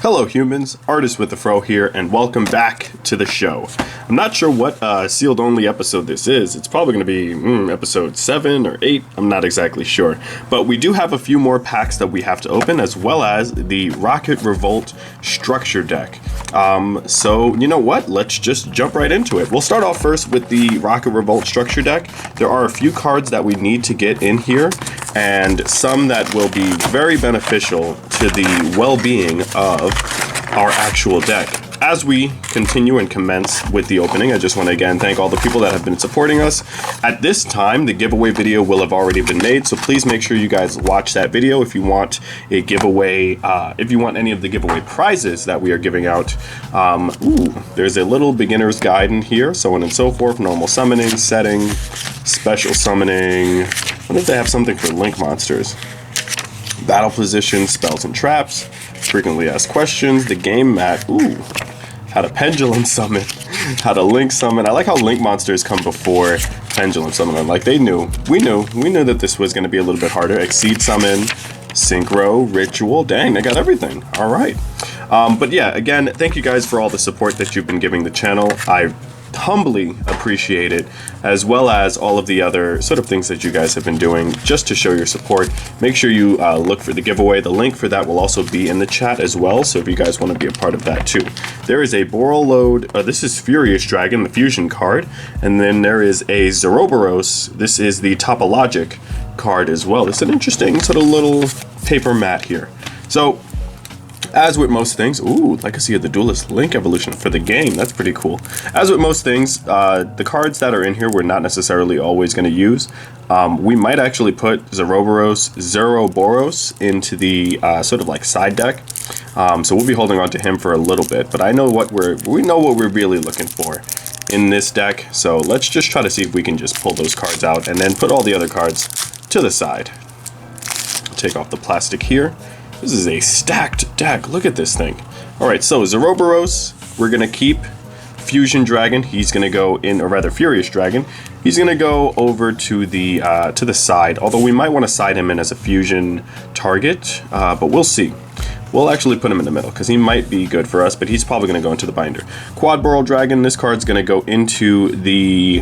Hello humans, Artist with the Fro here, and welcome back to the show. I'm not sure what sealed only episode this is. It's probably going to be episode 7 or 8, I'm not exactly sure. But we do have a few more packs that we have to open, as well as the Rocket Revolt structure deck. So you know what, let's just jump right into it. We'll start off first with the Rocket Revolt structure deck. There are a few cards that we need to get in here, and some that will be very beneficial to the well-being of our actual deck. As we continue and commence with the opening, I just want to again thank all the people that have been supporting us. At this time, the giveaway video will have already been made, so please make sure you guys watch that video if you want a giveaway, if you want any of the giveaway prizes that we are giving out. There's a little beginner's guide in here, so on and so forth, normal summoning, setting, special summoning. I wonder if they have something for link monsters. Battle position, spells and traps, frequently asked questions, the game mat, how to pendulum summon, how to link summon. I like how link monsters come before pendulum summon. Like we knew that this was going to be a little bit harder. Exceed summon, synchro, ritual, dang, they got everything. All right. But yeah, again, thank you guys for all the support that you've been giving the channel. I humbly appreciate it, as well as all of the other sort of things that you guys have been doing just to show your support. Make sure you look for the giveaway. The link for that will also be in the chat as well, so if you guys want to be a part of that too. There is a Borreload, this is Furious Dragon, the fusion card, and then there is a Zoroboros. This is the Topologic card as well. It's an interesting sort of little paper mat here. So as with most things, Legacy of the Duelist Link evolution for the game. That's pretty cool. As with most things, the cards that are in here we're not necessarily always going to use. We might actually put Zoroboros into the sort of like side deck. So we'll be holding on to him for a little bit. But I know we know what we're really looking for in this deck. So let's just try to see if we can just pull those cards out and then put all the other cards to the side. Take off the plastic here. This is a stacked deck. Look at this thing. All right, so Zoroboros, we're gonna keep. Fusion Dragon, he's gonna go in, or rather Furious Dragon, he's gonna go over to the side. Although we might want to side him in as a fusion target, but we'll see. We'll actually put him in the middle because he might be good for us, but he's probably gonna go into the binder. Quad Burrow Dragon, this card's gonna go into the.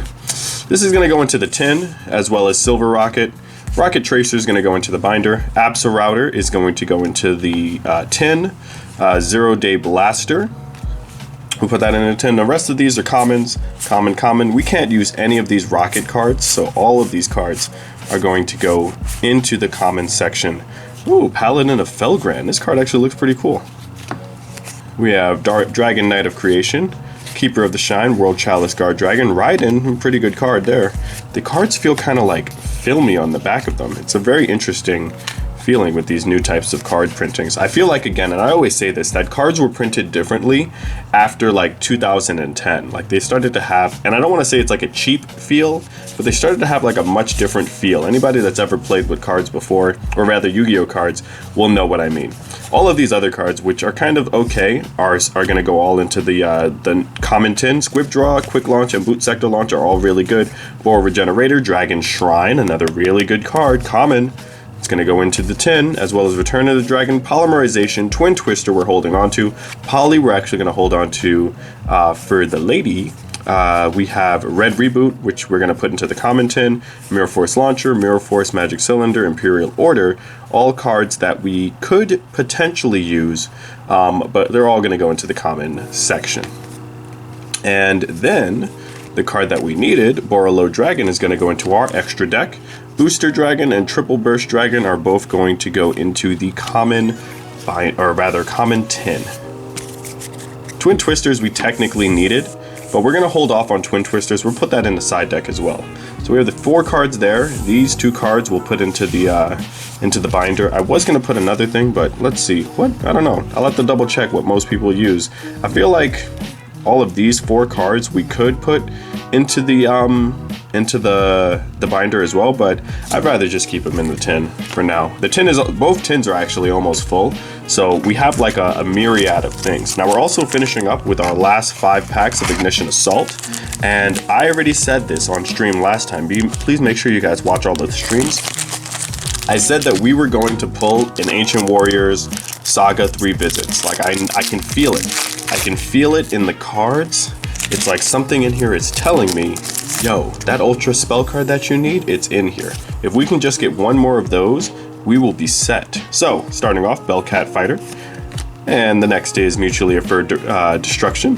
This is gonna go into the tin, as well as Silver Rocket. Rocket Tracer is going to go into the binder. Absa Router is going to go into the tin. Zero Day Blaster. We'll put that in a tin. The rest of these are commons. Common. We can't use any of these rocket cards, so all of these cards are going to go into the common section. Paladin of Felgrand. This card actually looks pretty cool. We have Dragon Knight of Creation. Keeper of the Shine, World Chalice Guard Dragon, Raiden, pretty good card there. The cards feel kind of like filmy on the back of them. It's a very interesting feeling with these new types of card printings. I feel like, again, and I always say this, that cards were printed differently after like 2010. Like they started to have, and I don't want to say it's like a cheap feel, but they started to have like a much different feel. Anybody that's ever played with cards before, or rather Yu-Gi-Oh cards, will know what I mean. All of these other cards, which are kind of okay, are going to go all into the common tin. Squib Draw, Quick Launch, and Boot Sector Launch are all really good. Boar Regenerator, Dragon Shrine, another really good card, common. It's going to go into the tin, as well as Return of the Dragon, Polymerization, Twin Twister we're holding on to. Poly we're actually going to hold on to for the lady. We have Red Reboot, which we're going to put into the common tin. Mirror Force Launcher, Mirror Force Magic Cylinder, Imperial Order. All cards that we could potentially use, but they're all going to go into the common section. And then the card that we needed, Borreload Dragon, is going to go into our extra deck. Booster Dragon and Triple Burst Dragon are both going to go into the common, or rather common tin. Twin Twisters we technically needed, but we're going to hold off on Twin Twisters. We'll put that in the side deck as well. So we have the 4 cards there. These 2 cards we'll put into the binder. I was going to put another thing, but let's see. What? I don't know. I'll have to double check what most people use. I feel like all of these 4 cards we could put into the binder as well, but I'd rather just keep them in the tin for now. The tin is, both tins are actually almost full, so we have like a myriad of things. Now we're also finishing up with our last 5 packs of Ignition Assault, and I already said this on stream last time. Please make sure you guys watch all the streams. I said that we were going to pull an Ancient Warriors Saga 3 visits. Like I can feel it. I can feel it in the cards. It's like something in here is telling me, yo, that ultra spell card that you need, it's in here. If we can just get one more of those, we will be set. So, starting off, Bellcat Fighter. And the next is Mutually Assured Destruction.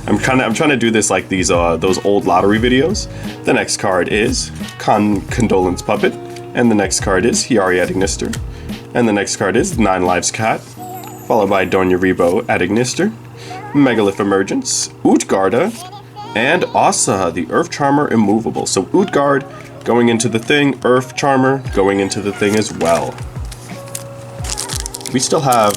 I'm trying to do this like these those old lottery videos. The next card is Condolence Puppet. And the next card is Hiari Adignister. And the next card is 9 Lives Cat. Followed by Donya Rebo Adignister. Megalith Emergence, Utgarda, and Asa, the Earth Charmer Immovable. So Utgard going into the thing, Earth Charmer going into the thing as well. We still have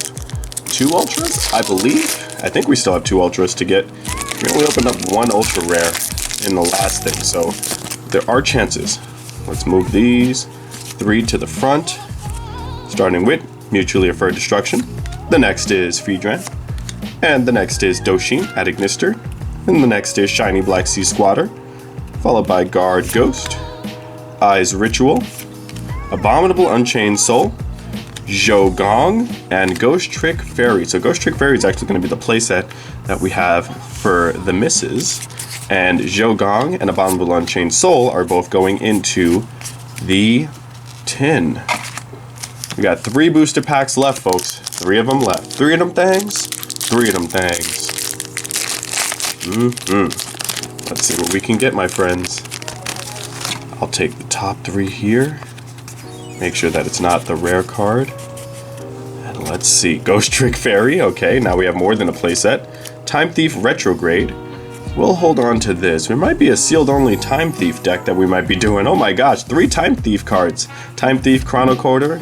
2 Ultras, I believe. I think we still have 2 Ultras to get. We only opened up 1 Ultra Rare in the last thing, so there are chances. Let's move these 3 to the front, starting with Mutually Assured Destruction. The next is Pheedran. And the next is Doshin Adignister. And the next is Shiny Black Sea Squatter. Followed by Guard Ghost, Eyes Ritual, Abominable Unchained Soul, Zhogong, and Ghost Trick Fairy. So Ghost Trick Fairy is actually going to be the playset that we have for the misses. And Zhogong and Abominable Unchained Soul are both going into the tin. We got 3 booster packs left, folks. 3 of them left. 3 of them things. 3 of them things. Let's see what we can get, my friends. I'll take the top 3 here. Make sure that it's not the rare card. And let's see. Ghost Trick Fairy. Okay, now we have more than a playset. Time Thief Retrograde. We'll hold on to this. There might be a sealed only Time Thief deck that we might be doing. Oh my gosh, 3 Time Thief cards. Time Thief Chronocoder,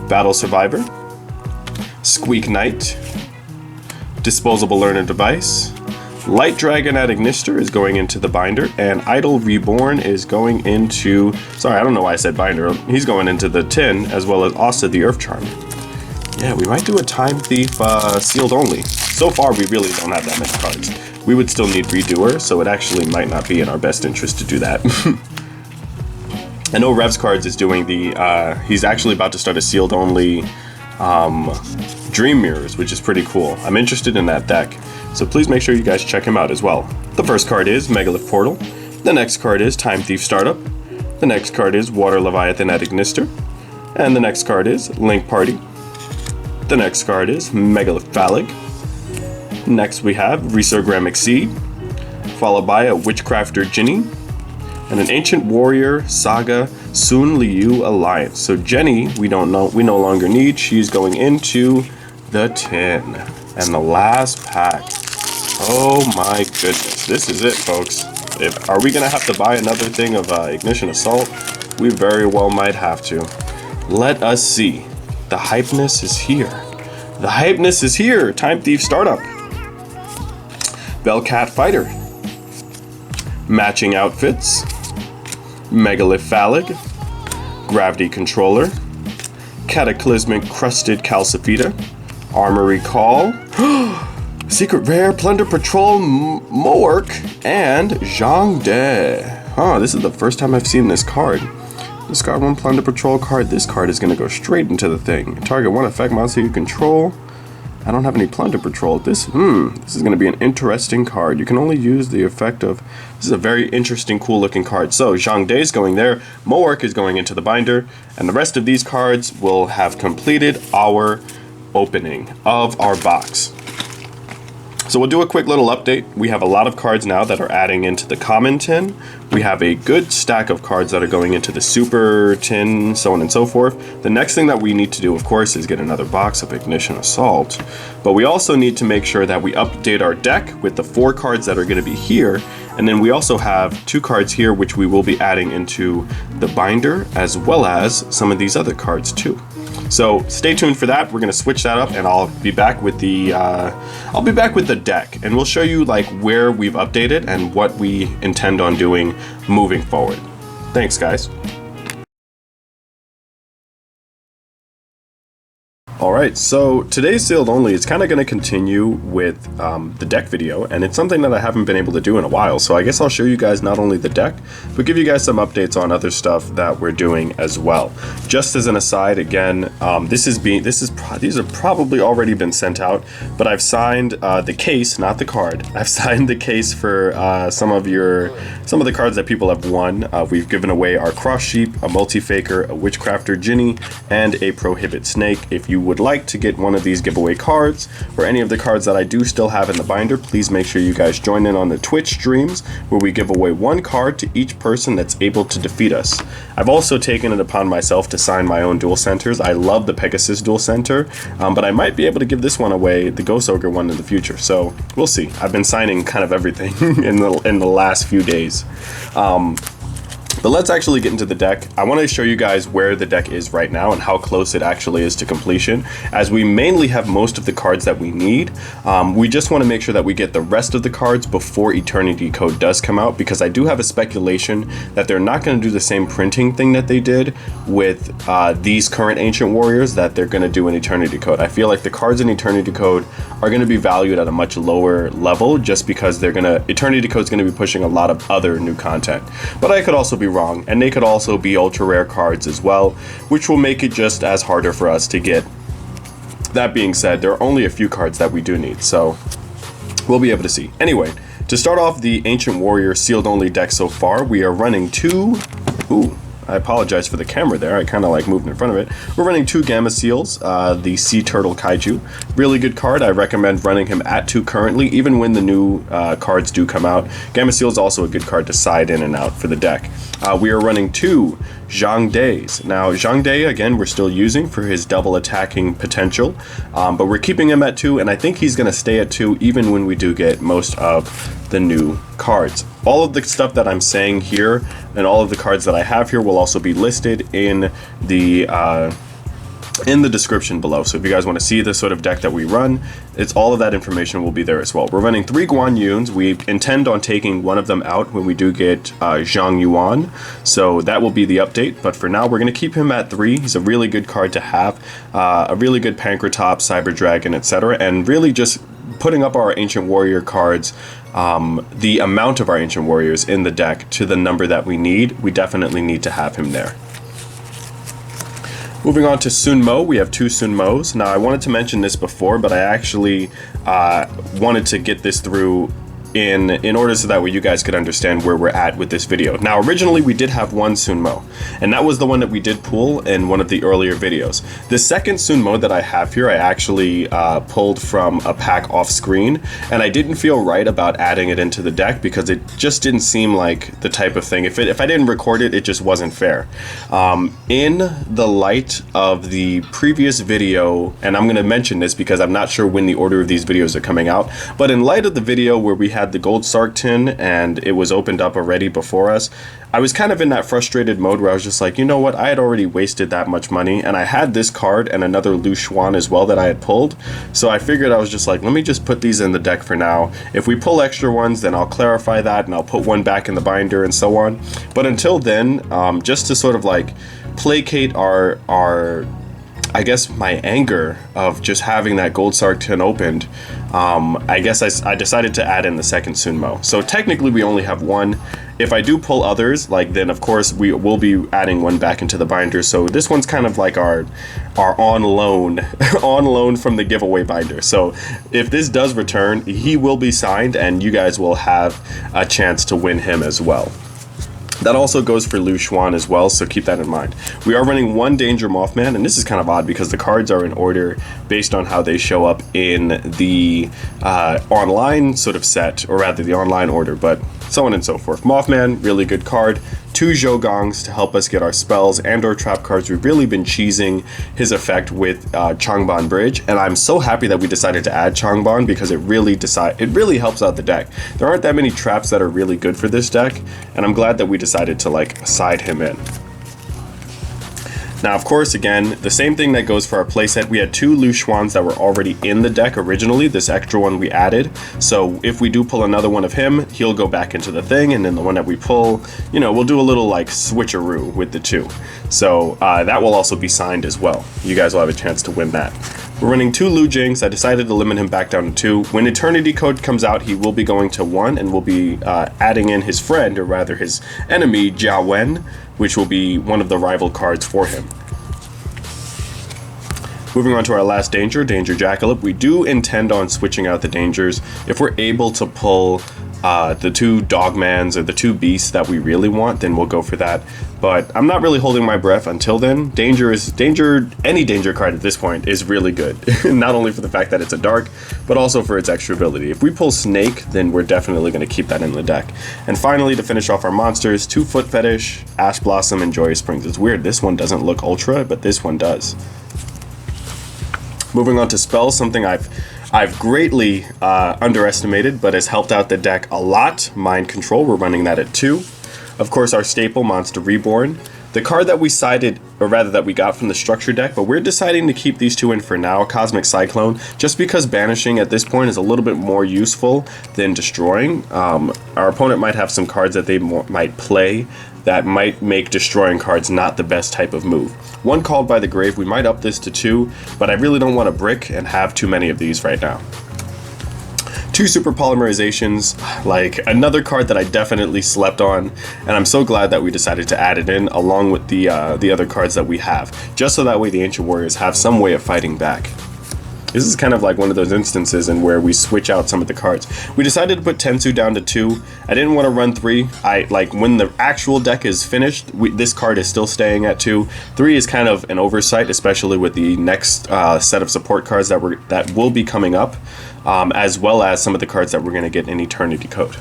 Battle Survivor, Squeak Knight, Disposable Learner Device, Light Dragon Adignister is going into the binder, and Idol Reborn is going into, sorry, I don't know why I said binder, he's going into the tin, as well as Asa the Earth Charmer. Yeah, we might do a Time Thief sealed only. So far, we really don't have that many cards. We would still need Redoer, so it actually might not be in our best interest to do that. I know Revs Cards is doing the, he's actually about to start a sealed only Dream Mirrors, which is pretty cool. I'm interested in that deck, so please make sure you guys check him out as well. The first card is Megalith Portal. The next card is Time Thief Startup. The next card is Water Leviathan Adignister. And the next card is Link Party. The next card is Megalith Phallic. Next we have Resurgramic Seed, followed by a Witchcrafter Jinny, and an Ancient Warrior Saga Sun Liu Alliance. So Jenny, we no longer need. She's going into the tin. And the last pack. Oh my goodness, this is it, folks. Are we gonna have to buy another thing of Ignition Assault? We very well might have to. Let us see. The hypeness is here. The hypeness is here. Time Thief Startup. Bellcat Fighter. Matching Outfits. Megalith Phallic. Gravity Controller. Cataclysmic Crusted Calcifita. Armory Call. Secret Rare Plunder Patrol Moark. And Zhang De. Huh, this is the first time I've seen this card. Discard 1 Plunder Patrol card. This card is going to go straight into the thing. Target 1 effect monster you control. I don't have any Plunder Patrol. This is going to be an interesting card. You can only use the effect of... This is a very interesting, cool looking card. So, Zhang De is going there. Moark is going into the binder. And the rest of these cards will have completed our opening of our box. So we'll do a quick little update. We have a lot of cards now that are adding into the common tin. We have a good stack of cards that are going into the super tin, so on and so forth. The next thing that we need to do, of course, is get another box of Ignition Assault. But we also need to make sure that we update our deck with the 4 cards that are going to be here. And then we also have 2 cards here, which we will be adding into the binder, as well as some of these other cards too. So stay tuned for that. We're gonna switch that up, and I'll be back with the deck, and we'll show you like where we've updated and what we intend on doing moving forward. Thanks, guys. Alright, so today's sealed only is kind of going to continue with the deck video, and it's something that I haven't been able to do in a while, so I guess I'll show you guys not only the deck, but give you guys some updates on other stuff that we're doing as well. Just as an aside, again, these have probably already been sent out, but I've signed the case, not the card. I've signed the case for some of the cards that people have won. We've given away our Cross Sheep, a Multi-Faker, a Witchcrafter Ginny, and a Prohibit Snake. If you would like to get one of these giveaway cards, or any of the cards that I do still have in the binder, please make sure you guys join in on the Twitch streams, where we give away one card to each person that's able to defeat us. I've also taken it upon myself to sign my own dual centers. I love the Pegasus dual center, but I might be able to give this one away, the Ghost Ogre one, in the future, so we'll see. I've been signing kind of everything in the last few days. But let's actually get into the deck. I want to show you guys where the deck is right now and how close it actually is to completion, as we mainly have most of the cards that we need. We just want to make sure that we get the rest of the cards before Eternity Code does come out, because I do have a speculation that they're not going to do the same printing thing that they did with these current Ancient Warriors that they're going to do in Eternity Code. I feel like the cards in Eternity Code are going to be valued at a much lower level, just because Eternity Code is going to be pushing a lot of other new content. But I could also be wrong, and they could also be ultra rare cards as well, which will make it just as harder for us to get. That being said, there are only a few cards that we do need, so we'll be able to see. Anyway, to start off the Ancient Warrior sealed only deck so far, we are running two. I apologize for the camera there, I kind of like moved in front of it. We're running two Gamma Seals, the Sea Turtle Kaiju. Really good card, I recommend running him at 2 currently, even when the new cards do come out. Gamma Seal is also a good card to side in and out for the deck. We are running two Zhang Days. Now, Zhang Day, again, we're still using for his double attacking potential, but we're keeping him at 2, and I think he's going to stay at 2 even when we do get most of the new cards. All of the stuff that I'm saying here and all of the cards that I have here will also be listed in the description below. So if you guys want to see the sort of deck that we run, all of that information will be there as well. We're running 3 Guan Yuns. We intend on taking one of them out when we do get Zhang Yuan, so that will be the update. But for now, we're going to keep him at 3. He's a really good card to have, a really good Pancratops, Cyber Dragon, etc., and really just putting up our Ancient Warrior cards, the amount of our Ancient Warriors in the deck to the number that we need. We definitely need to have him there. Moving on to Sun Mo, we have 2 Sun Mos. Now, I wanted to mention this before, but I actually wanted to get this through in order so that way you guys could understand where we're at with this video. Now, originally we did have 1 Sun Mo, and that was the one that we did pull in one of the earlier videos. The second Sun Mo that I have here, I actually pulled from a pack off screen, and I didn't feel right about adding it into the deck because it just didn't seem like the type of thing. If I didn't record it, it just wasn't fair. In the light of the previous video, and I'm going to mention this because I'm not sure when the order of these videos are coming out, but in light of the video where we had the Gold Sark tin and it was opened up already before us, I was kind of in that frustrated mode where I was just like, you know what, I had already wasted that much money, and I had this card and another Lu Xuan as well that I had pulled, so I figured I was just like, let me just put these in the deck for now. If we pull extra ones, then I'll clarify that and I'll put one back in the binder and so on. But until then, just to sort of like placate our I guess my anger of just having that Gold Sark tin opened, I guess I decided to add in the second Sun Mo. So technically we only have 1. If I do pull others, then of course we will be adding one back into the binder. So this one's kind of like our on loan from the giveaway binder. So if this does return, he will be signed and you guys will have a chance to win him as well. That also goes for Lu Xuan as well, so keep that in mind. We are running 1 Danger Mothman, and this is kind of odd because the cards are in order based on how they show up in the online sort of set, or rather the online order, but so on and so forth. Mothman, really good card. 2 Zhougongs to help us get our spells and our trap cards. We've really been cheesing his effect with Changban Bridge, and I'm so happy that we decided to add Changban because it really helps out the deck. There aren't that many traps that are really good for this deck, and I'm glad that we decided to like side him in. Now, of course, again, the same thing that goes for our playset. We had 2 Lushwans that were already in the deck originally. This extra one we added. So if we do pull another one of him, he'll go back into the thing, and then the one that we pull, you know, we'll do a little like switcheroo with the 2. So that will also be signed as well. You guys will have a chance to win that. We're running 2 Lu Jings. I decided to limit him back down to 2. When Eternity Code comes out, he will be going to 1, and we'll be adding in his friend, or rather his enemy, Jia Wen, which will be one of the rival cards for him. Moving on to our last danger, Danger Jackalope. We do intend on switching out the dangers. If we're able to pull the 2 Dogmans or the 2 Beasts that we really want, then we'll go for that. But I'm not really holding my breath until then. Any danger card at this point is really good. Not only for the fact that it's a dark, but also for its extra ability. If we pull Snake, then we're definitely going to keep that in the deck. And finally, to finish off our monsters, 2 Foot Fetish, Ash Blossom, and Joyous Springs. It's weird, this one doesn't look ultra, but this one does. Moving on to spells, something I've greatly underestimated, but has helped out the deck a lot. Mind Control, we're running that at 2. Of course, our staple, Monster Reborn. The card that we sided, or rather that we got from the structure deck, but we're deciding to keep these 2 in for now, Cosmic Cyclone, just because banishing at this point is a little bit more useful than destroying. Our opponent might have some cards that they might play that might make destroying cards not the best type of move. 1 Called by the Grave, we might up this to 2, but I really don't want to brick and have too many of these right now. 2 Super Polymerizations, like another card that I definitely slept on, and I'm so glad that we decided to add it in along with the other cards that we have, just so that way the Ancient Warriors have some way of fighting back. This is kind of like one of those instances in where we switch out some of the cards. We decided to put Tensu down to 2. I didn't want to run 3. When the actual deck is finished, this card is still staying at 2. 3 is kind of an oversight, especially with the next set of support cards that will be coming up, as well as some of the cards that we're going to get in Eternity Code.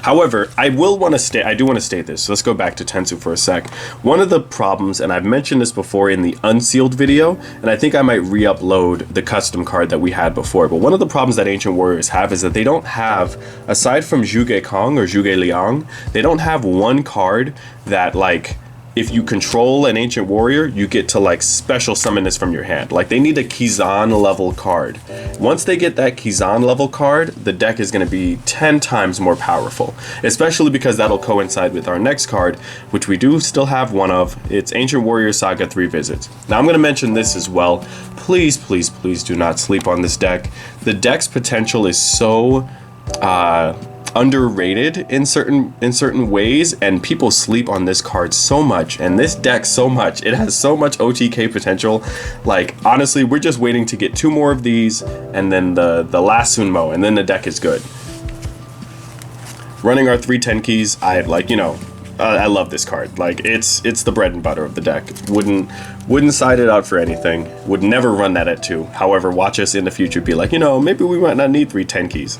However, I do want to state this, so let's go back to Tensu for a sec. One of the problems, and I've mentioned this before in the unsealed video, and I think I might re-upload the custom card that we had before, but one of the problems that Ancient Warriors have is that they don't have, aside from Zhuge Kong or Zhuge Liang, they don't have one card that, like, if you control an Ancient Warrior, you get to like special summon this from your hand. Like, they need a Kizan level card. Once they get that Kizan level card, the deck is going to be 10 times more powerful, especially because that'll coincide with our next card, which we do still have one of. It's Ancient Warrior Saga 3 Visits. Now I'm going to mention this as well. Please, please, please do not sleep on this deck. The deck's potential is so underrated in certain ways, and people sleep on this card so much and this deck so much. It has so much OTK potential. Like, honestly, we're just waiting to get 2 more of these and then the last Sunmo, and then the deck is good. Running our 3 Tenkis, I love this card. Like, it's the bread and butter of the deck. Wouldn't side it out for anything. Would never run that at 2. However, watch us in the future be like, maybe we might not need 3 Tenkis.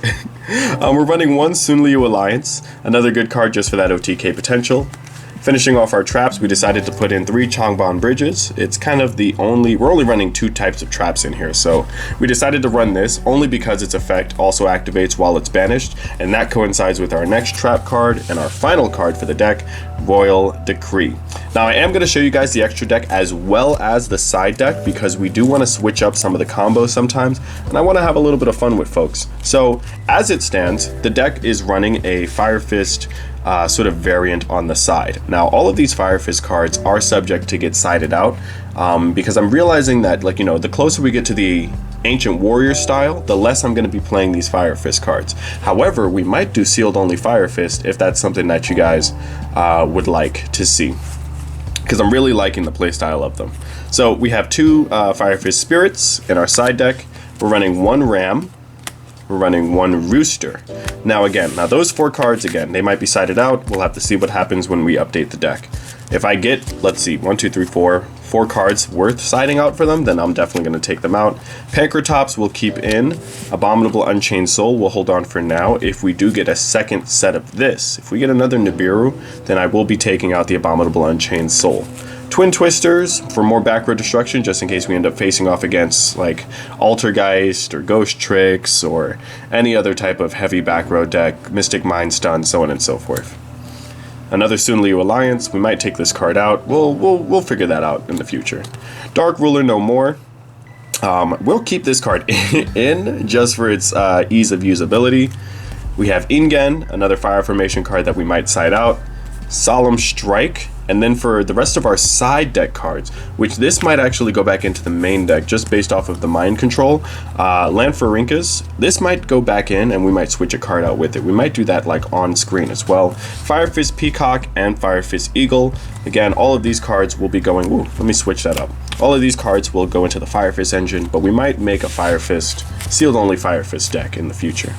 We're running 1 Sunliu Alliance, another good card just for that OTK potential. Finishing off our traps, we decided to put in 3 Changban Bridges. It's kind of we're only running 2 types of traps in here, so we decided to run this only because its effect also activates while it's banished, and that coincides with our next trap card and our final card for the deck, Royal Decree. Now, I am going to show you guys the extra deck as well as the side deck, because we do want to switch up some of the combos sometimes, and I want to have a little bit of fun with folks. So, as it stands, the deck is running a Fire Fist sort of variant on the side. Now, all of these Fire Fist cards are subject to get sided out, because I'm realizing that, the closer we get to the Ancient Warrior style, the less I'm going to be playing these Fire Fist cards. However, we might do sealed only Fire Fist if that's something that you guys would like to see, because I'm really liking the playstyle of them. So we have 2 Fire Fist Spirits in our side deck. We're running 1 Ram. We're running 1 Rooster. Now those 4 cards, they might be sided out. We'll have to see what happens when we update the deck. If I get, let's see, 1, 2, 3, 4 cards worth siding out for them, then I'm definitely going to take them out. Pancratops we'll keep in. Abominable Unchained Soul we'll hold on for now. If we do get a second set of this, if we get another Nibiru, then I will be taking out the Abominable Unchained Soul. Twin Twisters for more back row destruction, just in case we end up facing off against like Altergeist or Ghost Tricks or any other type of heavy back row deck, Mystic Mind Stun, so on and so forth. Another Sunliu Alliance. We might take this card out. We'll figure that out in the future. Dark Ruler no more. We'll keep this card in just for its ease of usability. We have Ingen, another Fire Formation card that we might side out. Solemn Strike. And then for the rest of our side deck cards, which this might actually go back into the main deck just based off of the mind control, Lanfarinkus, this might go back in and we might switch a card out with it. We might do that like on screen as well. Fire Fist Peacock and Fire Fist Eagle. Again, all of these cards will be going, let me switch that up. All of these cards will go into the Fire Fist engine, but we might make a Fire Fist, sealed only Fire Fist deck in the future.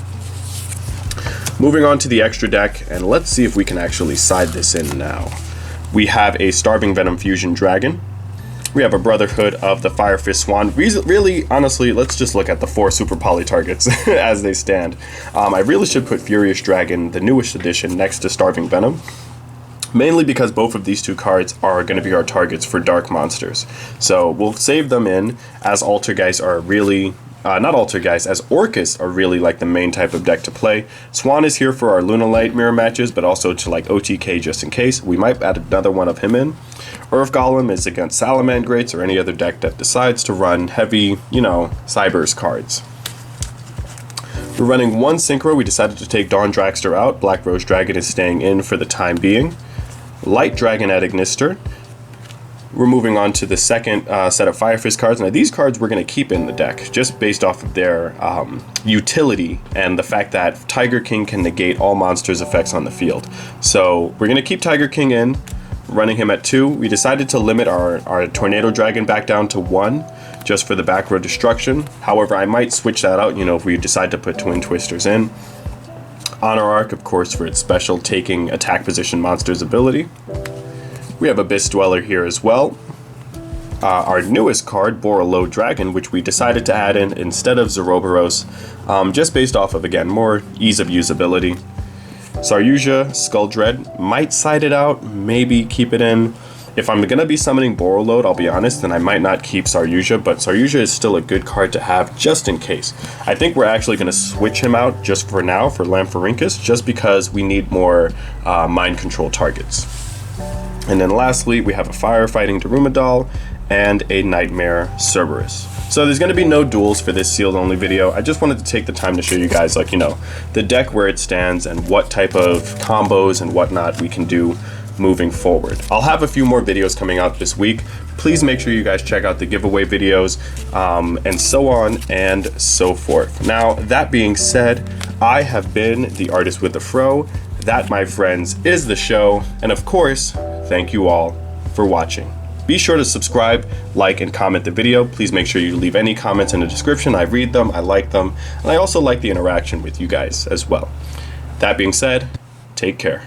Moving on to the extra deck, and let's see if we can actually side this in now. We have a Starving Venom Fusion Dragon. We have a Brotherhood of the Fire Fist Swan. Really, honestly, let's just look at the 4 Super Poly targets as they stand. I really should put Furious Dragon, the newest edition, next to Starving Venom. Mainly because both of these 2 cards are going to be our targets for Dark Monsters. So we'll save them in, as Altergeist are really... not Altergeist, as Orcus are really like the main type of deck to play. Swan is here for our Lunalight mirror matches, but also to like OTK just in case. We might add another one of him in. Earth Golem is against Salamandrates or any other deck that decides to run heavy, Cybers cards. We're running 1 Synchro. We decided to take Dawn Dragster out. Black Rose Dragon is staying in for the time being. Light Dragon at Ignister. We're moving on to the second set of Fire Fist cards. Now these cards we're going to keep in the deck just based off of their utility and the fact that Tiger King can negate all monsters' effects on the field. So we're going to keep Tiger King in, running him at 2. We decided to limit our Tornado Dragon back down to 1 just for the back row destruction. However, I might switch that out, if we decide to put Twin Twisters in. Honor Arc, of course, for its special taking attack position monsters ability. We have Abyss Dweller here as well. Our newest card, Borolo Dragon, which we decided to add in instead of Zoroboros, just based off of, again, more ease of usability. Saryuja, Skull Dread, might side it out, maybe keep it in. If I'm going to be summoning Borolo, I'll be honest, then I might not keep Saryuja, but Saryuja is still a good card to have just in case. I think we're actually going to switch him out just for now for Lanfarinkus, just because we need more mind control targets. And then lastly, we have a Firefighting Darumidal and a Nightmare Cerberus. So there's going to be no duels for this sealed only video. I just wanted to take the time to show you guys, the deck where it stands and what type of combos and whatnot we can do moving forward. I'll have a few more videos coming out this week. Please make sure you guys check out the giveaway videos and so on and so forth. Now, that being said, I have been the Artist with the Fro. That, my friends, is the show. And of course, thank you all for watching. Be sure to subscribe, like, and comment the video. Please make sure you leave any comments in the description. I read them, I like them, and I also like the interaction with you guys as well. That being said, take care.